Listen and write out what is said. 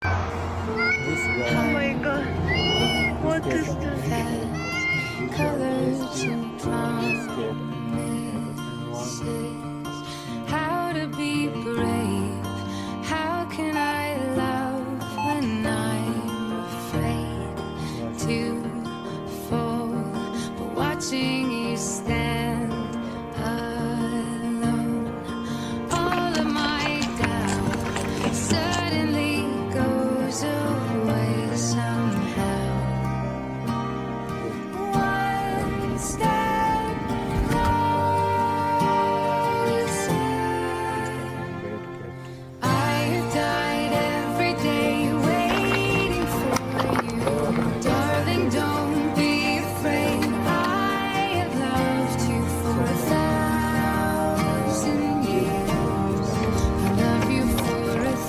Oh my god, what is this? Colors and promises, how to be brave.